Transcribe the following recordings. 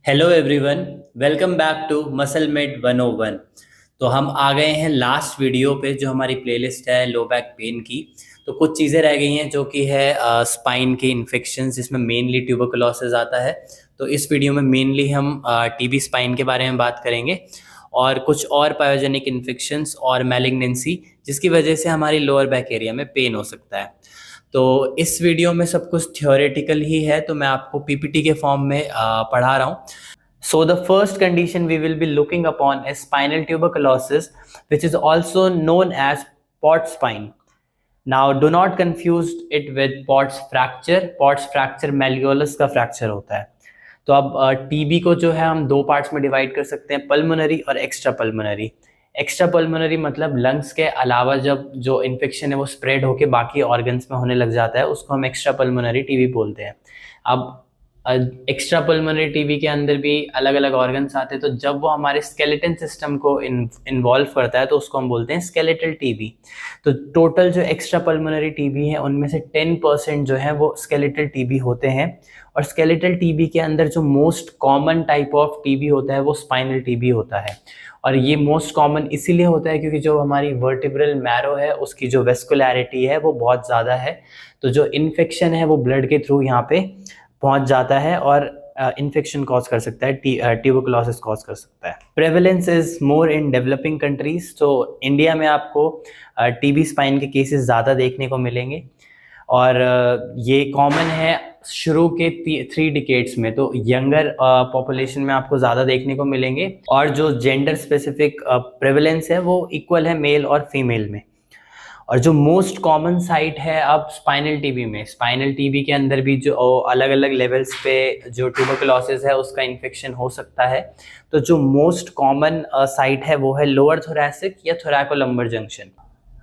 Hello everyone, welcome back to muscle made 101। तो हम आ गए हैं लास्ट वीडियो पे जो हमारी प्लेलिस्ट है लो बैक पेन की। तो कुछ चीज़ें रह गई हैं जो कि है स्पाइन के इन्फेक्शन जिसमें मेनली ट्यूबरकुलोसिस आता है। तो इस वीडियो में मेनली हम टीबी स्पाइन के बारे में बात करेंगे और कुछ और पायोजेनिक इन्फेक्शंस और मैलिग्नेंसी जिसकी वजह से हमारी लोअर बैक एरिया में पेन हो सकता है। तो इस वीडियो में सब कुछ थियोरेटिकल ही है, तो मैं आपको पीपीटी के फॉर्म में पढ़ा रहा हूँ। So the first condition we will be looking upon is spinal tuberculosis, which is also known as Pott's spine. Now do not confuse it with Pott's fracture. Pott's fracture malleolus का fracture होता है। तो अब TB को जो है हम दो पार्ट्स में डिवाइड कर सकते हैं, पल्मोनरी और एक्स्ट्रा पल्मोनरी। एक्स्ट्रा पल्मोनरी मतलब लंग्स के अलावा जब जो इन्फेक्शन है वो स्प्रेड होके बाकी ऑर्गन्स में होने लग जाता है, उसको हम एक्स्ट्रा पल्मोनरी टीबी बोलते हैं। अब एक्स्ट्रा पल्मोनरी टीबी के अंदर भी अलग अलग ऑर्गन्स आते हैं, तो जब वो हमारे स्केलेटन सिस्टम को इन्वॉल्व करता है तो उसको हम बोलते हैं स्केलेटल टीबी। तो टोटल जो एक्स्ट्रा पल्मोनरी टीबी है उनमें से 10% जो है वो स्केलेटल टीबी होते हैं। और स्केलेटल टीबी के अंदर जो most common type of TB होता है वो स्पाइनल टीबी होता है। और ये मोस्ट कॉमन इसीलिए होता है क्योंकि जो हमारी वर्टिब्रल मैरो है उसकी जो वेस्कुलैरिटी है वो बहुत ज़्यादा है। तो जो इन्फेक्शन है वो ब्लड के थ्रू यहाँ पे पहुंच जाता है और इन्फेक्शन कॉज कर सकता है, ट्यूबरकुलोसिस कॉज कर सकता है। Prevalence is more in developing countries. तो इंडिया में आपको टीबी स्पाइन के केसेस ज़्यादा देखने को मिलेंगे और ये कॉमन है शुरू के 3 डिकेड्स में। तो यंगर पॉपुलेशन में आपको ज़्यादा देखने को मिलेंगे और जो जेंडर स्पेसिफिक प्रेवलेंस है वो इक्वल है मेल और फीमेल में। और जो मोस्ट कॉमन साइट है अब स्पाइनल टीबी में, स्पाइनल टीबी के अंदर भी जो अलग अलग लेवल्स पे जो ट्यूबरकुलोसिस है उसका इन्फेक्शन हो सकता है। तो जो मोस्ट कॉमन साइट है वो है लोअर थोरैसिक या thoracolumbar junction.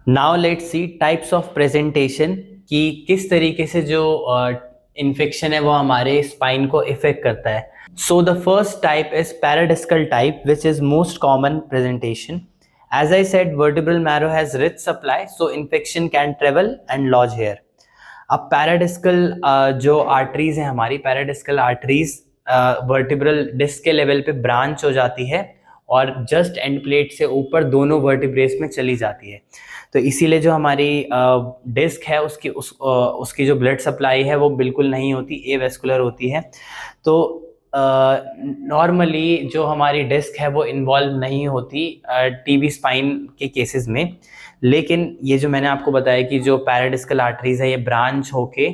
Now let's see types of presentation कि किस तरीके से जो इन्फेक्शन है वो हमारे स्पाइन को इफेक्ट करता है। So the first type is paradiscal type which is most common presentation. As I said, vertebral marrow has rich supply, so infection can travel and lodge here. अब पैराडिस्कल जो आर्टरीज है हमारी, पैराडिस्कल आर्टरीज वर्टिब्रल डिस्क के level पे branch हो जाती है और जस्ट एंड प्लेट से ऊपर दोनों वर्टिब्रेस में चली जाती है। तो इसीलिए जो हमारी डिस्क है उसकी जो ब्लड सप्लाई है वो बिल्कुल नहीं होती, एवेस्कुलर होती है। तो नॉर्मली जो हमारी डिस्क है वो इन्वॉल्व नहीं होती टीबी स्पाइन के केसेस में। लेकिन ये जो मैंने आपको बताया कि जो पैराडिस्कल आर्टरीज है ये ब्रांच होके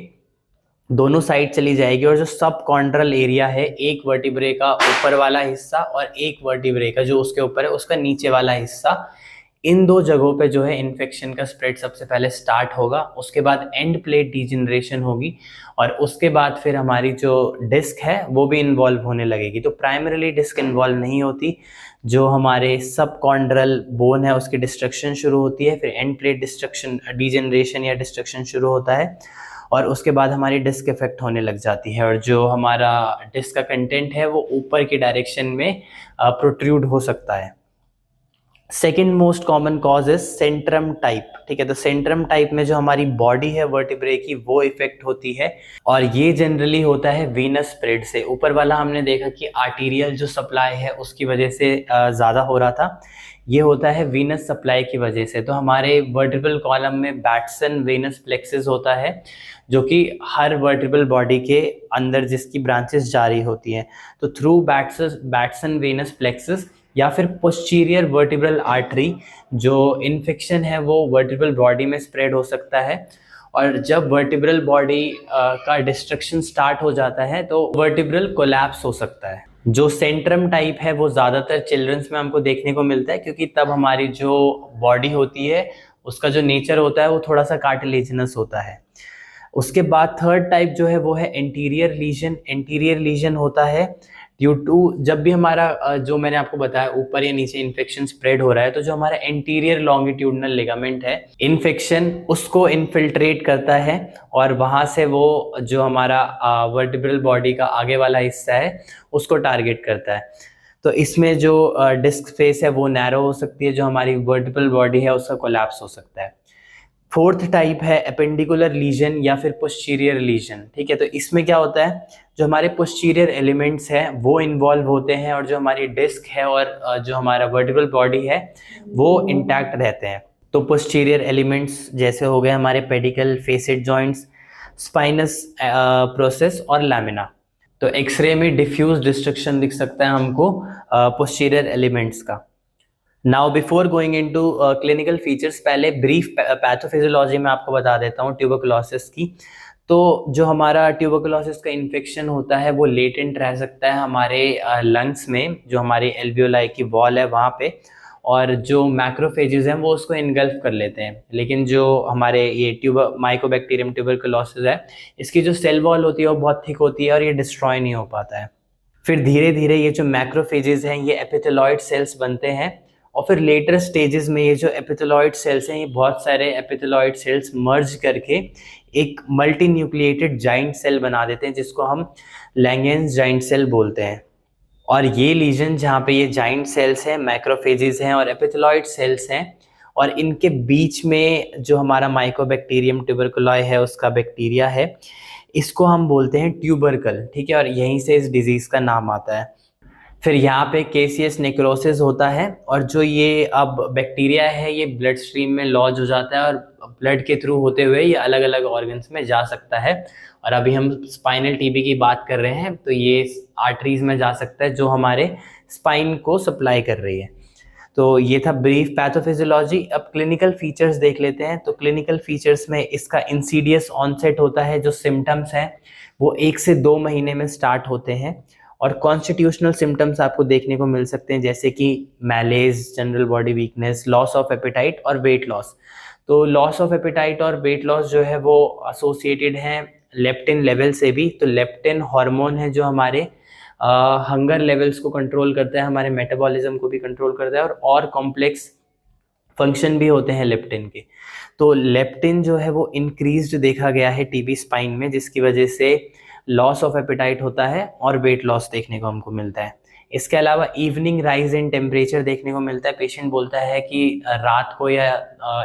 दोनों साइड चली जाएगी और जो सब कॉन्ड्रल एरिया है, एक वर्टिब्रे का ऊपर वाला हिस्सा और एक वर्टिब्रे का जो उसके ऊपर है उसका नीचे वाला हिस्सा, इन दो जगहों पे जो है इन्फेक्शन का स्प्रेड सबसे पहले स्टार्ट होगा। उसके बाद एंड प्लेट डिजेनरेशन होगी और उसके बाद फिर हमारी जो डिस्क है वो भी इन्वॉल्व होने लगेगी। तो प्राइमरीली डिस्क इन्वॉल्व नहीं होती, जो हमारे सब कॉन्ड्रल बोन है उसकी डिस्ट्रक्शन शुरू होती है, फिर एंड प्लेट डिस्ट्रक्शन डिजेनरेशन या डिस्ट्रक्शन शुरू होता है और उसके बाद हमारी डिस्क इफेक्ट होने लग जाती है और जो हमारा डिस्क का कंटेंट है वो ऊपर की डायरेक्शन में प्रोट्रूड हो सकता है। Second most common cause is Centrum type. ठीक है, तो सेंट्रम टाइप में जो हमारी बॉडी है वर्टिब्रे की वो इफेक्ट होती है और ये जनरली होता है वीनस स्प्रेड से। ऊपर वाला हमने देखा कि आर्टीरियल जो सप्लाई है उसकी वजह से ज़्यादा हो रहा था, ये होता है वीनस सप्लाई की वजह से। तो हमारे वर्टिब्रल कॉलम में बैट्सन वेनस प्लेक्सिस होता है जो कि हर वर्टिब्रल बॉडी के अंदर जिसकी ब्रांचेस जारी होती हैं। तो थ्रू बैट्सन वेनस प्लेक्सिस या फिर पोस्टीरियर वर्टिब्रल आर्टरी जो इन्फेक्शन है वो वर्टिब्रल बॉडी में स्प्रेड हो सकता है। और जब वर्टिब्रल बॉडी का डिस्ट्रक्शन स्टार्ट हो जाता है तो वर्टिब्रल कोलैप्स हो सकता है। जो सेंट्रम टाइप है वो ज़्यादातर चिल्ड्रंस में हमको देखने को मिलता है क्योंकि तब हमारी जो बॉडी होती है उसका जो नेचर होता है वो थोड़ा सा कार्टिलेजिनस होता है। उसके बाद थर्ड टाइप जो है वो है एंटीरियर लीजन। एंटीरियर लीजन होता है ड्यू टू जब भी हमारा जो मैंने आपको बताया ऊपर या नीचे इन्फेक्शन स्प्रेड हो रहा है तो जो हमारा एंटीरियर लॉन्गिट्यूडनल लिगामेंट है इन्फेक्शन उसको इन्फिल्ट्रेट करता है और वहाँ से वो जो हमारा वर्टिब्रल बॉडी का आगे वाला हिस्सा है उसको टारगेट करता है। तो इसमें जो डिस्क फेस है वो नैरो हो सकती है, जो हमारी वर्टिब्रल बॉडी है उसका कोलैप्स हो सकता है। फोर्थ टाइप है एपेंडिकुलर लीजन या फिर पोस्टीरियर लीजन। ठीक है, तो इसमें क्या होता है, जो हमारे पोस्टीरियर एलिमेंट्स हैं वो इन्वॉल्व होते हैं और जो हमारी डिस्क है और जो हमारा वर्टिब्रल बॉडी है वो इंटैक्ट रहते हैं। तो पोस्टीरियर एलिमेंट्स जैसे हो गए हमारे पेडिकल, फेसिड जॉइंट्स, स्पाइनस प्रोसेस और लैमिना। तो एक्सरे में डिफ्यूज डिस्ट्रक्शन दिख सकता है हमको पोस्टीरियर एलिमेंट्स का। Now before going into clinical features, पहले ब्रीफ पैथोफिजियोलॉजी में आपको बता देता हूँ ट्यूबरकुलोसिस की। तो जो हमारा ट्यूबरकुलोसिस का इन्फेक्शन होता है वो लेटेंट रह सकता है हमारे लंग्स में, जो हमारे एल्वियोलाई की वॉल है वहाँ पे, और जो मैक्रोफेजेस हैं वो उसको इनगल्फ कर लेते हैं। लेकिन जो हमारे ये माइकोबैक्टीरियम ट्यूबरकुलोसिस है, इसकी जो सेल वॉल होती है वो बहुत थिक होती है और ये डिस्ट्रॉय नहीं हो पाता है। फिर धीरे धीरे ये जो मैक्रोफेजेस हैं ये एपिथेलॉइड सेल्स बनते हैं, और फिर लेटर स्टेजेस में ये जो एपिथेलॉइड सेल्स हैं ये बहुत सारे एपिथेलॉइड सेल्स मर्ज करके एक मल्टी न्यूक्लिएटेड जाइंट सेल बना देते हैं, जिसको हम लैंगेंस जाइंट सेल बोलते हैं। और ये लीजन जहाँ पे ये जाइंट सेल्स हैं, मैक्रोफेजेस हैं और एपिथेलॉइड सेल्स हैं, और इनके बीच में जो हमारा माइकोबैक्टीरियम ट्यूबरकुलोई है उसका बैक्टीरिया है, इसको हम बोलते हैं ट्यूबरकल। ठीक है, और यहीं से इस डिजीज़ का नाम आता है। फिर यहाँ पे केसीएस नेक्रोसिस होता है, और जो ये अब बैक्टीरिया है ये ब्लड स्ट्रीम में लॉज हो जाता है और ब्लड के थ्रू होते हुए ये अलग अलग ऑर्गन्स में जा सकता है। और अभी हम स्पाइनल टीबी की बात कर रहे हैं, तो ये आर्टरीज में जा सकता है जो हमारे स्पाइन को सप्लाई कर रही है। तो ये था ब्रीफ पैथोफिजियोलॉजी। अब क्लिनिकल फीचर्स देख लेते हैं। तो क्लिनिकल फीचर्स में इसका इंसीडियस ऑनसेट होता है, जो सिम्टम्स हैं वो 1 से 2 महीने में स्टार्ट होते हैं, और कॉन्स्टिट्यूशनल सिम्टम्स आपको देखने को मिल सकते हैं, जैसे कि malaise, general body weakness, loss of appetite और वेट लॉस। तो लॉस ऑफ एपेटाइट और वेट लॉस जो है वो एसोसिएटेड हैं लेप्टिन लेवल से भी। तो लेप्टिन हार्मोन है जो हमारे हंगर लेवल्स को कंट्रोल करता है, हमारे मेटाबॉलिज्म को भी कंट्रोल करता है, और कॉम्प्लेक्स फंक्शन भी होते हैं लेप्टिन के। तो लेप्टिन जो है वो इंक्रीज्ड देखा गया है टीबी स्पाइन में, जिसकी वजह से लॉस ऑफ एपेटाइट होता है और वेट लॉस देखने को हमको मिलता है। इसके अलावा इवनिंग राइज इन टेम्परेचर देखने को मिलता है। पेशेंट बोलता है कि रात को या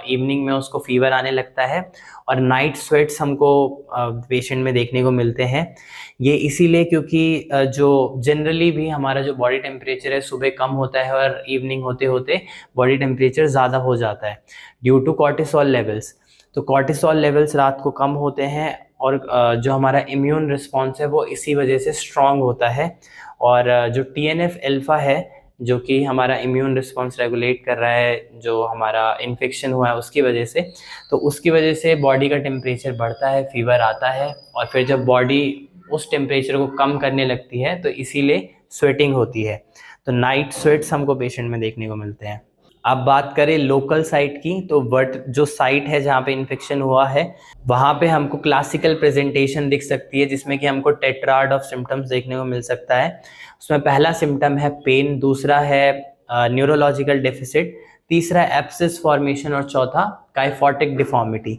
इवनिंग में उसको फीवर आने लगता है, और नाइट स्वेट्स हमको पेशेंट में देखने को मिलते हैं। ये इसीलिए क्योंकि जो जनरली भी हमारा जो बॉडी टेम्परेचर है सुबह कम होता है और इवनिंग होते होते बॉडी टेम्परेचर ज़्यादा हो जाता है ड्यू टू कॉर्टिसोल लेवल्स। तो कॉर्टिसोल लेवल्स रात को कम होते हैं, और जो हमारा इम्यून रिस्पॉन्स है वो इसी वजह से स्ट्रॉन्ग होता है। और जो TNF अल्फा है जो कि हमारा इम्यून रिस्पॉन्स रेगुलेट कर रहा है, जो हमारा इन्फेक्शन हुआ है उसकी वजह से, तो उसकी वजह से बॉडी का टेम्परेचर बढ़ता है, फीवर आता है, और फिर जब बॉडी उस टेम्परेचर को कम करने लगती है तो इसीलिए स्वेटिंग होती है। तो नाइट स्वेट्स हमको पेशेंट में देखने को मिलते हैं। अब बात करें लोकल साइट की, तो जो साइट है जहाँ पे इन्फेक्शन हुआ है वहाँ पे हमको क्लासिकल प्रेजेंटेशन दिख सकती है, जिसमें कि हमको टेट्राड ऑफ सिम्टम्स देखने को मिल सकता है। उसमें पहला सिम्टम है पेन, दूसरा है न्यूरोलॉजिकल डेफिसिट, तीसरा एब्सिस फॉर्मेशन, और चौथा काइफोटिक डिफॉर्मिटी।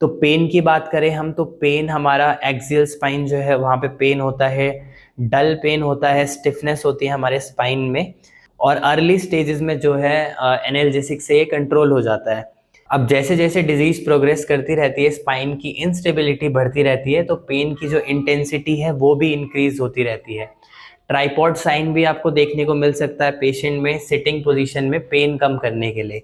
तो पेन की बात करें हम, तो पेन हमारा एक्सियल स्पाइन जो है वहाँ पे पेन होता है, डल पेन होता है, स्टिफनेस होती है हमारे स्पाइन में, और अर्ली स्टेजेस में जो है एनाल्जेसिक से ये कंट्रोल हो जाता है। अब जैसे जैसे डिजीज प्रोग्रेस करती रहती है, स्पाइन की इंस्टेबिलिटी बढ़ती रहती है, तो पेन की जो इंटेंसिटी है वो भी इंक्रीज होती रहती है। ट्राइपॉड साइन भी आपको देखने को मिल सकता है पेशेंट में, सिटिंग पोजीशन में पेन कम करने के लिए।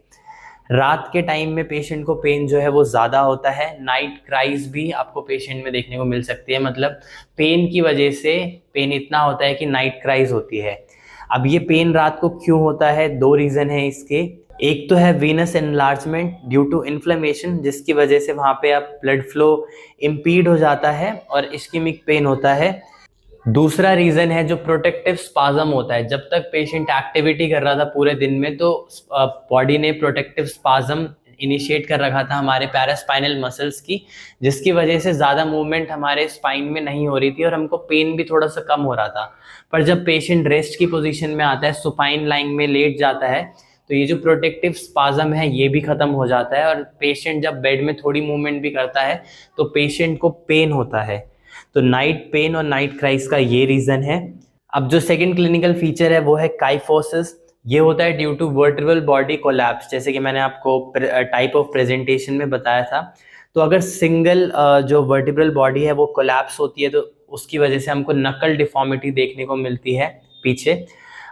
रात के टाइम में पेशेंट को पेन जो है वो ज़्यादा होता है। नाइट क्राइज भी आपको पेशेंट में देखने को मिल सकती है, मतलब पेन की वजह से पेन इतना होता है कि नाइट क्राइज होती है। अब ये पेन रात को क्यों होता है, 2 रीज़न है इसके। एक तो है venous enlargement due to inflammation, जिसकी वजह से वहाँ पे अब ब्लड फ्लो इम्पीड हो जाता है और इश्केमिक पेन होता है। दूसरा रीज़न है जो प्रोटेक्टिव स्पाज्म होता है। जब तक पेशेंट एक्टिविटी कर रहा था पूरे दिन में, तो बॉडी ने प्रोटेक्टिव स्पाज्म इनिशिएट कर रखा था हमारे पैरास्पाइनल मसल्स की, जिसकी वजह से ज़्यादा मूवमेंट हमारे स्पाइन में नहीं हो रही थी और हमको पेन भी थोड़ा सा कम हो रहा था। पर जब पेशेंट रेस्ट की पोजीशन में आता है, सुपाइन लाइंग में लेट जाता है, तो ये जो प्रोटेक्टिव स्पाज्म है ये भी ख़त्म हो जाता है, और पेशेंट जब बेड में थोड़ी मूवमेंट भी करता है तो पेशेंट को पेन होता है। तो नाइट पेन और नाइट क्राइस का ये रीज़न है। अब जो सेकंड क्लिनिकल फीचर है वो है काइफोसिस। ये होता है due to vertebral body collapse, जैसे कि मैंने आपको टाइप ऑफ प्रेजेंटेशन में बताया था। तो अगर सिंगल जो वर्टेब्रल बॉडी है वो कोलैप्स होती है तो उसकी वजह से हमको नकल डिफॉर्मिटी देखने को मिलती है पीछे।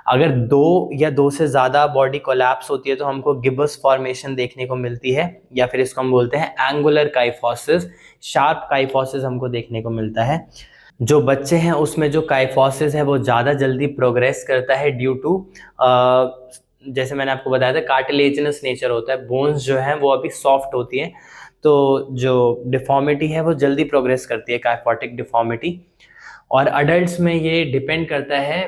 अगर दो या दो से ज़्यादा बॉडी कोलैप्स होती है तो हमको गिब्बस फॉर्मेशन देखने को मिलती है, या फिर इसको हम बोलते हैं एंगुलर काइफोसिस, शार्प काइफोसिस हमको देखने को मिलता है। जो बच्चे हैं उसमें जो काइफोसिस है वो ज़्यादा जल्दी प्रोग्रेस करता है ड्यू टू जैसे मैंने आपको बताया था कार्टिलेजिनस नेचर होता है, बोन्स जो हैं वो अभी सॉफ्ट होती हैं, तो जो डिफॉर्मिटी है वो जल्दी प्रोग्रेस करती है, काइफोटिक डिफॉर्मिटी। और अडल्ट्स में ये डिपेंड करता है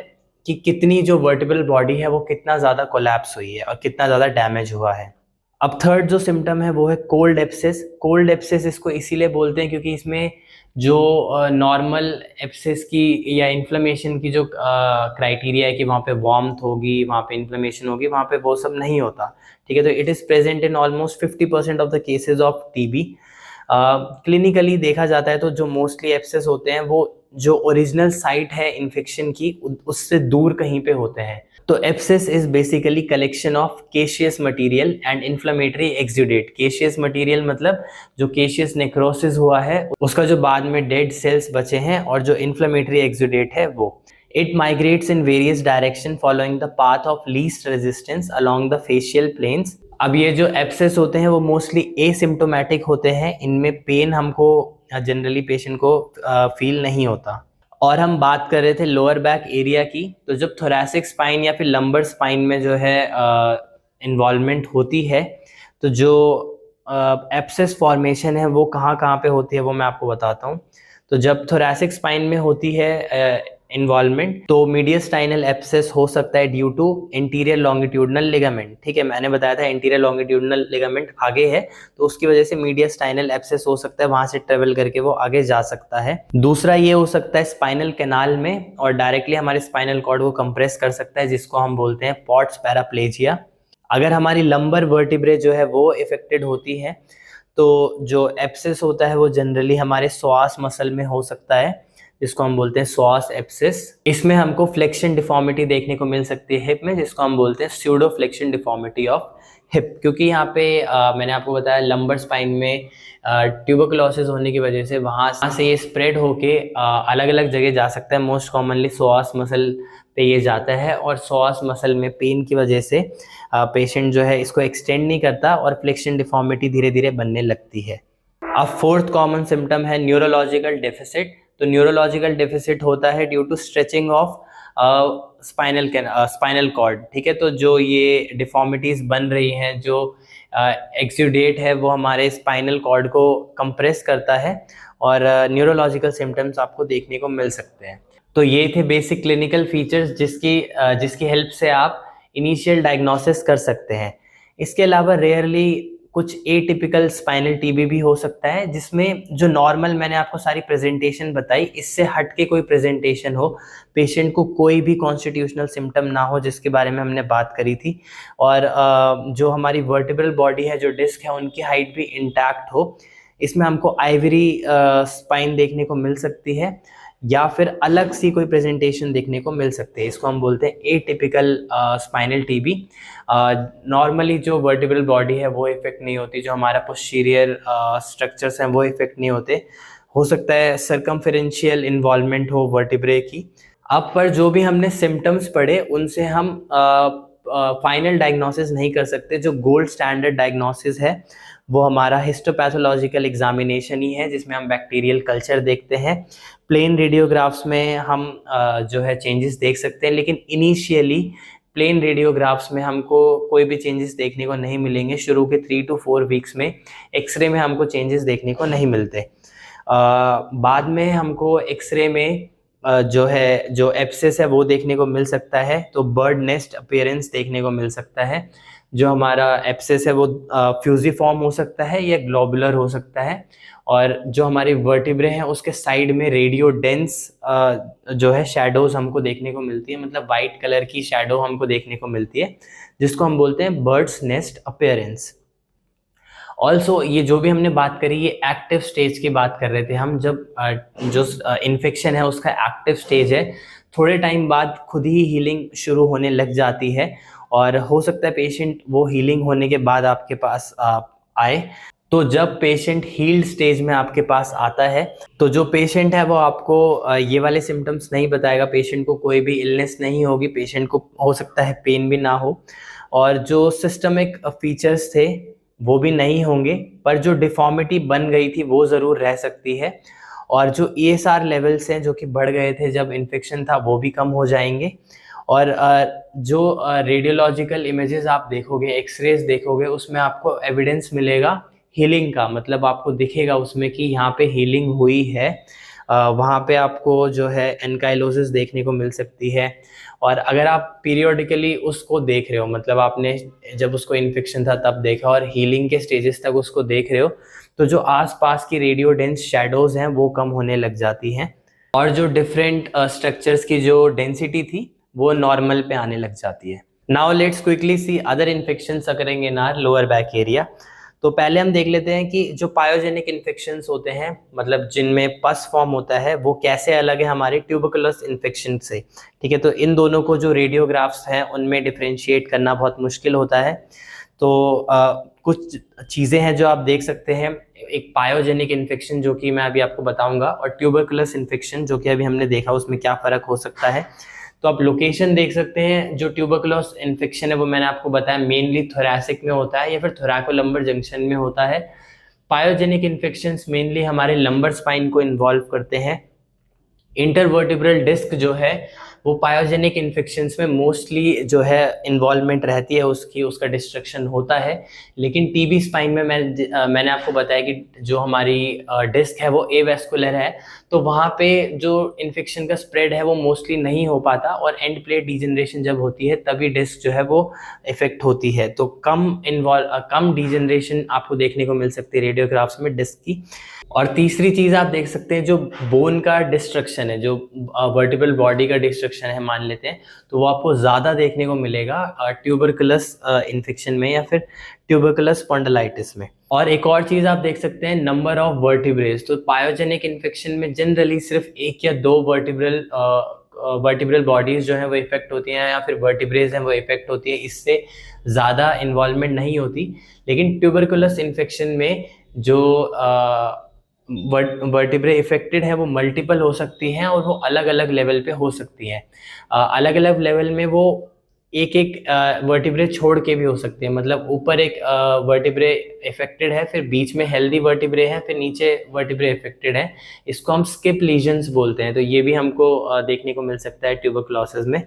कि कितनी जो वर्टिब्रल बॉडी है वो कितना ज़्यादा कोलैप्स हुई है और कितना ज़्यादा डैमेज हुआ है। अब थर्ड जो सिम्टम है वो है कोल्ड एप्सिस। कोल्ड एप्सिस इसको इसीलिए बोलते हैं क्योंकि इसमें जो नॉर्मल एप्सिस की या इन्फ्लेमेशन की जो क्राइटेरिया है कि वहाँ पे वार्मथ होगी, वहाँ पे इन्फ्लेमेशन होगी, वहाँ पे वो सब नहीं होता, ठीक है। तो it is present in almost 50% of the cases of TB. Clinically देखा जाता है तो जो मोस्टली एप्सिस होते हैं वो जो ओरिजिनल साइट है इन्फेक्शन की उससे दूर कहीं पे होते हैं। तो एप्सिस is basically collection of caseous material and inflammatory exudate. Caseous material मतलब जो केशियस नेक्रोसिस हुआ है उसका जो बाद में डेड सेल्स बचे हैं, और जो इन्फ्लेमेटरी एक्सुडेट है वो। It migrates in various direction following the path of least resistance along the fascial planes. अब ये जो एप्सिस होते हैं वो मोस्टली एसिम्प्टोमेटिक होते हैं, इनमें पेन हमको जनरली पेशेंट को फील नहीं होता। और हम बात कर रहे थे लोअर बैक एरिया की, तो जब थोरैसिक स्पाइन या फिर लंबर स्पाइन में जो है इन्वॉल्वमेंट होती है तो जो एप्सिस फॉर्मेशन है वो कहाँ कहाँ पे होती है वो मैं आपको बताता हूँ। तो जब थोरैसिक स्पाइन में होती है इन्वॉल्वमेंट तो मीडियस्टाइनल एप्सिस हो सकता है due to interior longitudinal ligament, ठीक है। मैंने बताया था इंटीरियर लॉन्गिट्यूडनल लिगामेंट आगे है तो उसकी वजह से मीडियस्टाइनल एप्सिस हो सकता है, वहां से ट्रेवल करके वो आगे जा सकता है। दूसरा ये हो सकता है स्पाइनल कैनाल में और डायरेक्टली हमारे स्पाइनल कॉर्ड को कंप्रेस कर सकता है, जिसको हम बोलते हैं पॉट्स पैराप्लेजिया। अगर हमारी लंबर वर्टिब्रे जो है वो इफेक्टेड होती है तो जो एप्सिस होता है वो जनरली हमारे श्वास मसल में हो सकता है, जिसको हम बोलते हैं श्वास एप्सिस। इसमें हमको फ्लेक्शन डिफॉर्मिटी देखने को मिल सकती है हिप में, जिसको हम बोलते हैं pseudo flexion deformity of hip. क्योंकि यहाँ पे मैंने आपको बताया लंबर स्पाइन में ट्यूबरकुलोसिस होने की वजह से वहाँ से ये स्प्रेड होके अलग अलग जगह जा सकता है। मोस्ट कॉमनली श्वास मसल पे ये जाता है और श्वास मसल में पेन की वजह से पेशेंट जो है इसको एक्सटेंड नहीं करता और फ्लेक्शन डिफॉर्मिटी धीरे धीरे बनने लगती है। अब फोर्थ कॉमन सिम्टम है न्यूरोलॉजिकल डेफिसिट। तो न्यूरोलॉजिकल डेफिसिट होता है due to stretching of spinal cord, ठीक है। तो जो ये डिफॉर्मिटीज बन रही हैं, जो एक्सुडेट है वो हमारे स्पाइनल कॉर्ड को कंप्रेस करता है और न्यूरोलॉजिकल सिम्टम्स आपको देखने को मिल सकते हैं। तो ये थे बेसिक क्लिनिकल फीचर्स जिसकी हेल्प से आप इनिशियल डायग्नोसिस कर सकते हैं। इसके अलावा रेयरली कुछ एटिपिकल स्पाइनल टीबी भी हो सकता है, जिसमें जो नॉर्मल मैंने आपको सारी प्रेजेंटेशन बताई इससे हट के कोई प्रेजेंटेशन हो, पेशेंट को कोई भी कॉन्स्टिट्यूशनल सिम्टम ना हो जिसके बारे में हमने बात करी थी, और जो हमारी वर्टिब्रल बॉडी है, जो डिस्क है, उनकी हाइट भी इंटैक्ट हो। इसमें हमको आइवरी स्पाइन देखने को मिल सकती है या फिर अलग सी कोई प्रेजेंटेशन देखने को मिल सकती है। इसको हम बोलते हैं एटिपिकल स्पाइनल टीबी। नॉर्मली जो वर्टिब्रल बॉडी है वो इफेक्ट नहीं होती, जो हमारा पोस्टीरियर स्ट्रक्चर्स हैं वो इफेक्ट नहीं होते। हो सकता है सर्कमफेरेंशियल इन्वॉल्वमेंट हो वर्टिब्रे की। अब पर जो भी हमने सिम्टम्स पढ़े उनसे हम फाइनल डायग्नोसिस नहीं कर सकते। जो गोल्ड स्टैंडर्ड डायग्नोसिस है वो हमारा हिस्टोपैथोलॉजिकल एग्जामिनेशन ही है, जिसमें हम बैक्टीरियल कल्चर देखते हैं। प्लेन रेडियोग्राफ्स में हम जो है चेंजेस देख सकते हैं, लेकिन इनिशियली प्लेन रेडियोग्राफ्स में हमको कोई भी चेंजेस देखने को नहीं मिलेंगे। शुरू के 3 to 4 वीक्स में एक्सरे में हमको चेंजेस देखने को नहीं मिलते। बाद में हमको एक्सरे में जो एप्सिस है वो देखने को मिल सकता है, तो बर्ड नेस्ट अपीयरेंस देखने को मिल सकता है। जो हमारा एप्सिस है वो फ्यूजिफॉर्म हो सकता है या ग्लोबुलर हो सकता है, और जो हमारे वर्टिब्रे हैं उसके साइड में रेडियो डेंस जो है शैडोज हमको देखने को मिलती है, मतलब वाइट कलर की शैडो हमको देखने को मिलती है, जिसको हम बोलते हैं बर्ड्स नेस्ट अपीयरेंस। ऑल्सो ये जो भी हमने बात करी ये एक्टिव स्टेज की बात कर रहे थे हम, जब जो इन्फेक्शन है उसका एक्टिव स्टेज है, थोड़े टाइम बाद खुद ही हीलिंग शुरू होने लग जाती है और हो सकता है पेशेंट वो हीलिंग होने के बाद आपके पास आए। तो जब पेशेंट हील्ड स्टेज में आपके पास आता है तो जो पेशेंट है वो आपको ये वाले सिम्टम्स नहीं बताएगा, पेशेंट को कोई भी इलनेस नहीं होगी, पेशेंट को हो सकता है पेन भी ना हो और जो सिस्टमिक फीचर्स थे वो भी नहीं होंगे, पर जो डिफॉर्मिटी बन गई थी वो ज़रूर रह सकती है और जो ESR लेवल्स हैं जो कि बढ़ गए थे जब इन्फेक्शन था वो भी कम हो जाएंगे और जो रेडियोलॉजिकल इमेजेस आप देखोगे, एक्सरेज देखोगे, उसमें आपको एविडेंस मिलेगा हीलिंग का, मतलब आपको दिखेगा उसमें कि यहाँ पे हीलिंग हुई है। वहाँ पे आपको जो है एनकाइलोसिस देखने को मिल सकती है और अगर आप पीरियोडिकली उसको देख रहे हो, मतलब आपने जब उसको इन्फेक्शन था तब देखा और हीलिंग के स्टेजेस तक उसको देख रहे हो, तो जो आसपास की रेडियो डेंस शैडोज हैं वो कम होने लग जाती हैं और जो डिफरेंट स्ट्रक्चर्स की जो डेंसिटी थी वो नॉर्मल पे आने लग जाती है। Now let's quickly see other infections occurring in our lower back area. तो पहले हम देख लेते हैं कि जो पायोजेनिक इन्फेक्शंस होते हैं, मतलब जिनमें पस फॉर्म होता है, वो कैसे अलग है हमारे ट्यूबरकुलस इन्फेक्शन से। ठीक है, तो इन दोनों को जो रेडियोग्राफ्स हैं उनमें डिफरेंशिएट करना बहुत मुश्किल होता है। तो कुछ चीज़ें हैं जो आप देख सकते हैं, एक पायोजेनिक इन्फेक्शन जो कि मैं अभी आपको बताऊंगा और ट्यूबरकुलस इन्फेक्शन जो कि अभी हमने देखा उसमें क्या फ़र्क हो सकता है। तो आप लोकेशन देख सकते हैं, जो ट्यूबरकुलोस इन्फेक्शन है वो मैंने आपको बताया मेनली थोरैसिक में होता है या फिर थोरैकोलंबर जंक्शन में होता है। पायोजेनिक इन्फेक्शंस मेनली हमारे लंबर स्पाइन को इन्वॉल्व करते हैं। इंटरवर्टिब्रल डिस्क जो है वो पायोजेनिक इन्फेक्शंस में मोस्टली जो है इन्वॉल्वमेंट रहती है, उसका डिस्ट्रक्शन होता है। लेकिन टीबी स्पाइन में मैंने आपको बताया कि जो हमारी डिस्क है वो एवेस्कुलर है, तो वहाँ पे जो इन्फेक्शन का स्प्रेड है वो मोस्टली नहीं हो पाता और एंड प्लेट डिजनरेशन जब होती है तभी डिस्क जो है वो इफेक्ट होती है। तो कम डिजनरेशन आपको देखने को मिल सकती है रेडियोग्राफ्स में डिस्क की। और तीसरी चीज़ आप देख सकते हैं, जो बोन का डिस्ट्रक्शन है, जो वर्टिब्रल बॉडी का डिस्ट्रक्शन है मान लेते हैं, तो वो आपको ज़्यादा देखने को मिलेगा ट्यूबरकुलस इन्फेक्शन में या फिर ट्यूबरकुलस स्पॉन्डिलाइटिस में। और एक और चीज़ आप देख सकते हैं, नंबर ऑफ वर्टिब्रेज। तो पायोजेनिक इन्फेक्शन में जनरली सिर्फ एक या दो वर्टिब्रल बॉडीज जो है वो इफेक्ट होती हैं या फिर वर्टिब्रेज हैं वो इफेक्ट होती है, इससे ज़्यादा इन्वॉल्वमेंट नहीं होती। लेकिन ट्यूबरकुलस इन्फेक्शन में जो वर्टिब्रे इफेक्टेड है वो मल्टीपल हो सकती हैं और वो अलग अलग लेवल पे हो सकती हैं। अलग अलग लेवल में वो एक एक वर्टिब्रे छोड़ के भी हो सकते हैं, मतलब ऊपर एक वर्टिब्रे इफेक्टेड है, फिर बीच में हेल्दी वर्टिब्रे है, फिर नीचे वर्टिब्रे इफेक्टेड है। इसको हम स्किप लीजन्स बोलते हैं। तो ये भी हमको देखने को मिल सकता है ट्यूबरकुलोसिस में।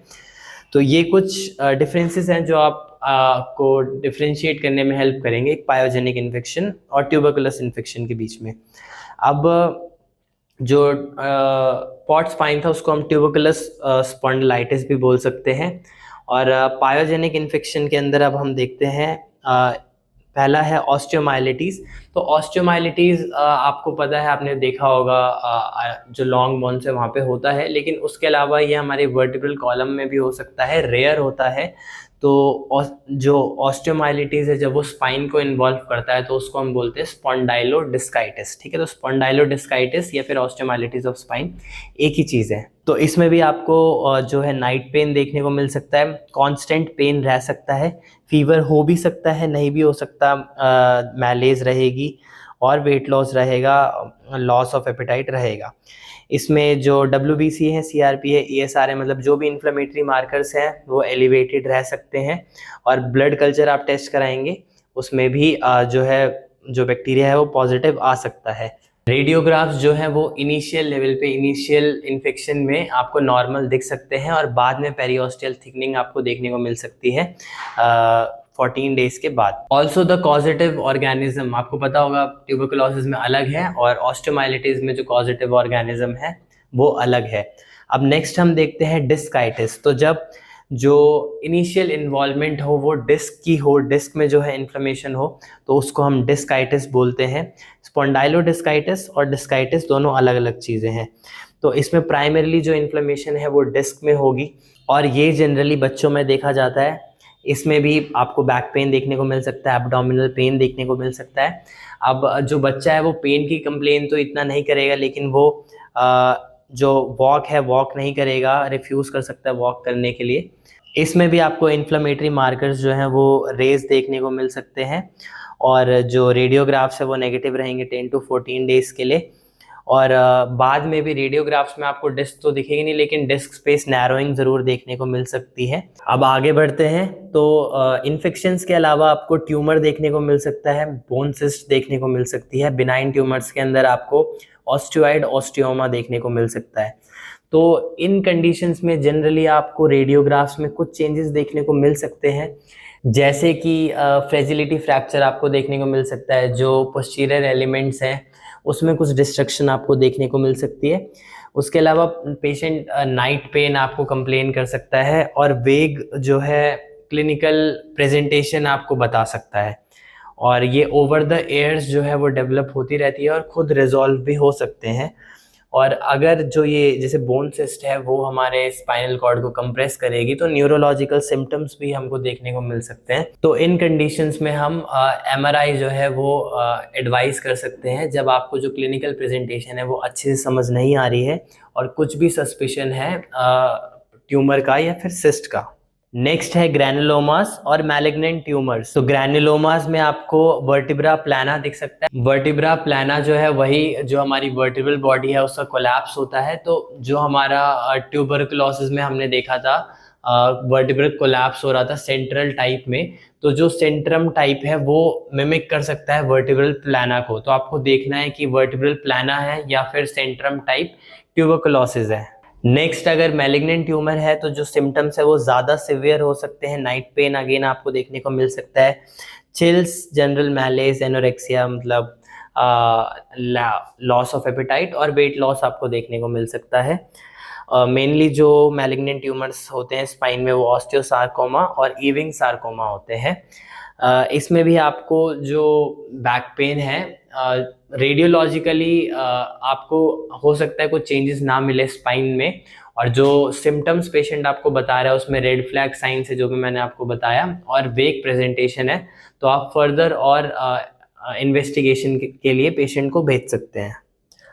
तो ये कुछ डिफरेंसेस हैं जो आप को डिफरेंशिएट करने में हेल्प करेंगे एक पायोजेनिक इन्फेक्शन और ट्यूबरकुलस इन्फेक्शन के बीच में। अब जो पॉट स्पाइन था उसको हम ट्यूबरकुलस स्पॉन्डिलाइटिस भी बोल सकते हैं। और पायोजेनिक इन्फेक्शन के अंदर अब हम देखते हैं पहला है ऑस्टियोमाइलिटीज़। तो ऑस्टियोमाइलिटीज़ आपको पता है, आपने देखा होगा जो लॉन्ग बोन्स है वहाँ पे होता है, लेकिन उसके अलावा ये हमारे वर्टिब्रल कॉलम में भी हो सकता है, रेयर होता है। तो जो ऑस्टियोमाइलिटीज़ है जब वो स्पाइन को इन्वॉल्व करता है तो उसको हम बोलते हैं स्पॉन्डाइलोडिस्काइटिस। ठीक है, तो स्पॉन्डाइलोडिस्काइटिस या फिर ऑस्टियोमाइलिटीज़ ऑफ स्पाइन एक ही चीज़ है। तो इसमें भी आपको जो है नाइट पेन देखने को मिल सकता है, कांस्टेंट पेन रह सकता है, फीवर हो भी सकता है, नहीं भी हो सकता, मैलेज रहेगी और वेट लॉस रहेगा, लॉस ऑफ एपेटाइट रहेगा। इसमें जो WBC है, CRP है, ESR है, मतलब जो भी इन्फ्लेमेटरी मार्कर्स हैं वो एलिवेटेड रह सकते हैं। और ब्लड कल्चर आप टेस्ट कराएंगे उसमें भी जो बैक्टीरिया है वो पॉजिटिव आ सकता है। रेडियोग्राफ्स जो है वो इनिशियल लेवल पे, इनिशियल इन्फेक्शन में आपको नॉर्मल दिख सकते हैं और बाद में पेरियोस्टियल थिकनिंग आपको देखने को मिल सकती है 14 डेज के बाद। ऑल्सो द कॉजेटिव ऑर्गेनिज्म, आपको पता होगा ट्यूबरकुलोसिस में अलग है और ऑस्टियोमाइलिटीज में जो कॉजेटिव ऑर्गेनिज्म है वो अलग है। अब नेक्स्ट हम देखते हैं डिस्काइटिस। तो जब जो इनिशियल इन्वॉल्वमेंट हो वो डिस्क की हो, डिस्क में जो है इन्फ्लेमेशन हो, तो उसको हम डिस्काइटिस बोलते हैं। स्पॉन्डाइलोडिस्काइटिस और डिस्काइटिस दोनों अलग अलग चीज़ें हैं। तो इसमें प्राइमरीली जो इन्फ्लेमेशन है वो डिस्क में होगी और ये जनरली बच्चों में देखा जाता है। इसमें भी आपको बैक पेन देखने को मिल सकता है, एब्डोमिनल पेन देखने को मिल सकता है। अब जो बच्चा है वो पेन की कंप्लेन तो इतना नहीं करेगा, लेकिन वो जो वॉक है वॉक नहीं करेगा, रिफ्यूज़ कर सकता है वॉक करने के लिए। इसमें भी आपको इन्फ्लेमेटरी मार्कर्स जो हैं वो रेज देखने को मिल सकते हैं, और जो रेडियोग्राफ्स है वो नेगेटिव रहेंगे 10 to 14 डेज़ के लिए। और बाद में भी रेडियोग्राफ्स में आपको डिस्क तो दिखेगी नहीं, लेकिन डिस्क स्पेस नैरोइंग ज़रूर देखने को मिल सकती है। अब आगे बढ़ते हैं तो इन्फेक्शंस के अलावा आपको ट्यूमर देखने को मिल सकता है, बोन सिस्ट देखने को मिल सकती है। बिनाइन ट्यूमर्स के अंदर आपको ऑस्टियोइड ऑस्टियोमा देखने को मिल सकता है। तो इन कंडीशंस में जनरली आपको रेडियोग्राफ्स में कुछ चेंजेस देखने को मिल सकते हैं, जैसे कि फ्रेजिलिटी फ्रैक्चर आपको देखने को मिल सकता है। जो पोस्टीरियर एलिमेंट्स हैं उसमें कुछ डिस्ट्रक्शन आपको देखने को मिल सकती है। उसके अलावा पेशेंट नाइट पेन आपको कंप्लेन कर सकता है, और वेग जो है क्लिनिकल प्रेजेंटेशन आपको बता सकता है, और ये ओवर द एयर्स जो है वो डेवलप होती रहती है और खुद रिजॉल्व भी हो सकते हैं। और अगर जो ये जैसे बोन सिस्ट है वो हमारे स्पाइनल कॉर्ड को कंप्रेस करेगी, तो न्यूरोलॉजिकल सिम्टम्स भी हमको देखने को मिल सकते हैं। तो इन कंडीशंस में हम एमआरआई जो है वो एडवाइस कर सकते हैं, जब आपको जो क्लिनिकल प्रेजेंटेशन है वो अच्छे से समझ नहीं आ रही है और कुछ भी सस्पिशन है ट्यूमर का या फिर सिस्ट का। नेक्स्ट है ग्रैनुलोमास और मैलिग्नेंट ट्यूमर्स। तो ग्रैनुलोमास में आपको वर्टिब्रा प्लाना दिख सकता है। वर्टिब्रा प्लाना जो है वही जो हमारी वर्टिब्रल बॉडी है उसका कोलैप्स होता है। तो जो हमारा ट्यूबरकुलोसिस में हमने देखा था वर्टिब्रल कोलैप्स हो रहा था सेंट्रल टाइप में, तो जो सेंट्रम टाइप है वो मिमिक कर सकता है वर्टिब्रल प्लाना को। तो आपको देखना है कि वर्टिब्रल प्लाना है या फिर सेंट्रम टाइप ट्यूबरकुलोसिस है। नेक्स्ट अगर मैलिग्नेंट ट्यूमर है तो जो सिम्टम्स है वो ज़्यादा सिवियर हो सकते हैं। नाइट पेन अगेन आपको देखने को मिल सकता है, चिल्स, जनरल मैलेज, एनोरेक्सिया मतलब लॉस ऑफ एपेटाइट, और वेट लॉस आपको देखने को मिल सकता है। मेनली जो मैलिग्नेंट ट्यूमर्स होते हैं स्पाइन में वो ऑस्टियोसार्कोमा और ईविंग सार्कोमा होते हैं। इसमें भी आपको जो बैक पेन है रेडियोलॉजिकली आपको हो सकता है कुछ चेंजेस ना मिले स्पाइन में, और जो सिम्टम्स पेशेंट आपको बता रहा है उसमें रेड फ्लैग साइंस है जो भी मैंने आपको बताया, और वेक प्रेजेंटेशन है, तो आप फर्दर और इन्वेस्टिगेशन के लिए पेशेंट को भेज सकते हैं।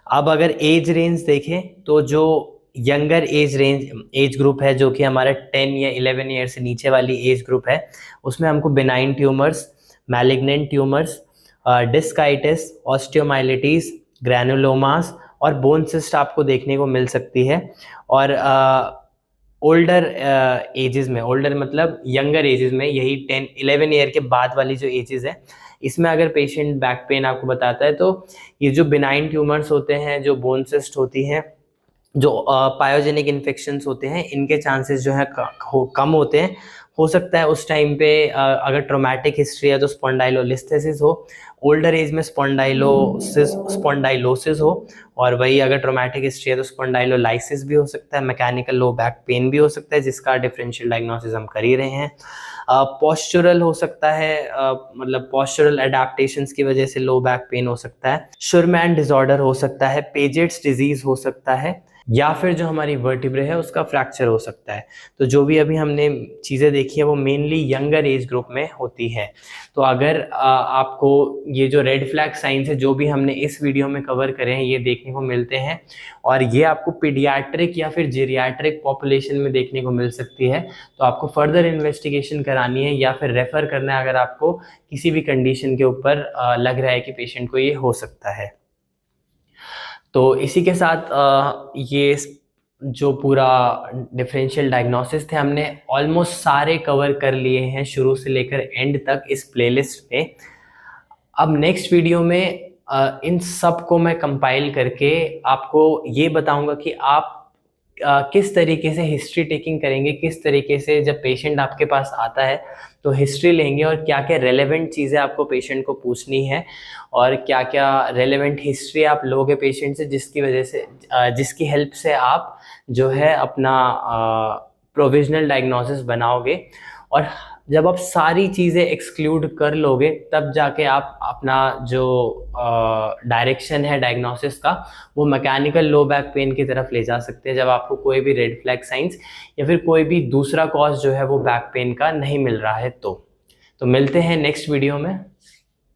अब अगर एज रेंज देखें तो जो यंगर एज ग्रुप है जो कि हमारा 10 या 11 ईयर से नीचे वाली एज ग्रुप है, उसमें हमको बिनाइन ट्यूमर्स, मैलिग्नेंट ट्यूमर्स, डिस्काइटिस, ऑस्टियोमाइलिटीज, ग्रैनुलोमास और बोन सिस्ट आपको देखने को मिल सकती है। और ओल्डर एजेस में, ओल्डर मतलब यंगर एजेस में, यही 10-11 ईयर के बाद वाली जो एजेस है, इसमें अगर पेशेंट बैक पेन आपको बताता है तो ये जो बिनाइन ट्यूमर्स होते हैं, जो बोन सिस्ट होती हैं, जो पायोजेनिक इन्फेक्शंस होते हैं, इनके चांसेस जो है कम होते हैं। हो सकता है उस टाइम पे अगर ट्रॉमेटिक हिस्ट्री है तो स्पॉन्डाइलोलिस्थेसिस हो, ओल्डर एज में स्पॉन्डाइलोसिस हो, और वही अगर ट्रॉमेटिक हिस्ट्री है तो स्पॉन्डाइलोलाइसिस भी हो सकता है, मैकेनिकल लो बैक पेन भी हो सकता है जिसका डिफरेंशियल डायग्नोसिस हम कर ही रहे हैं। पॉस्चरल हो सकता है, मतलब पॉस्चरल एडेप्टेशंस की वजह से लो बैक पेन हो सकता है, शुरमैन डिसऑर्डर हो सकता है, पेजेट्स डिजीज हो सकता है, या फिर जो हमारी वर्टिब्रे है उसका फ्रैक्चर हो सकता है। तो जो भी अभी हमने चीज़ें देखी है वो मेनली यंगर एज ग्रुप में होती है। तो अगर आपको ये जो रेड फ्लैग साइंस है जो भी हमने इस वीडियो में कवर करे हैं ये देखने को मिलते हैं, और ये आपको पीडियाट्रिक या फिर जेरियाट्रिक पॉपुलेशन में देखने को मिल सकती है, तो आपको फर्दर इन्वेस्टिगेशन करानी है या फिर रेफ़र करना है अगर आपको किसी भी कंडीशन के ऊपर लग रहा है कि पेशेंट को ये हो सकता है। तो इसी के साथ ये जो पूरा डिफरेंशियल डायग्नोसिस थे हमने ऑलमोस्ट सारे कवर कर लिए हैं शुरू से लेकर एंड तक इस प्लेलिस्ट पे। अब नेक्स्ट वीडियो में इन सब को मैं कंपाइल करके आपको ये बताऊंगा कि आप किस तरीके से हिस्ट्री टेकिंग करेंगे, किस तरीके से जब पेशेंट आपके पास आता है तो हिस्ट्री लेंगे और क्या क्या रेलेवेंट चीज़ें आपको पेशेंट को पूछनी है, और क्या क्या रेलेवेंट हिस्ट्री आप लोगे पेशेंट से जिसकी वजह से जिसकी हेल्प से आप जो है अपना प्रोविजनल डायग्नोसिस बनाओगे। और जब आप सारी चीज़ें एक्सक्लूड कर लोगे तब जाके आप अपना जो डायरेक्शन है डायग्नोसिस का वो मैकेनिकल लो बैक पेन की तरफ ले जा सकते हैं, जब आपको कोई भी रेड फ्लैग साइंस या फिर कोई भी दूसरा कॉज जो है वो बैक पेन का नहीं मिल रहा है। तो मिलते हैं नेक्स्ट वीडियो में।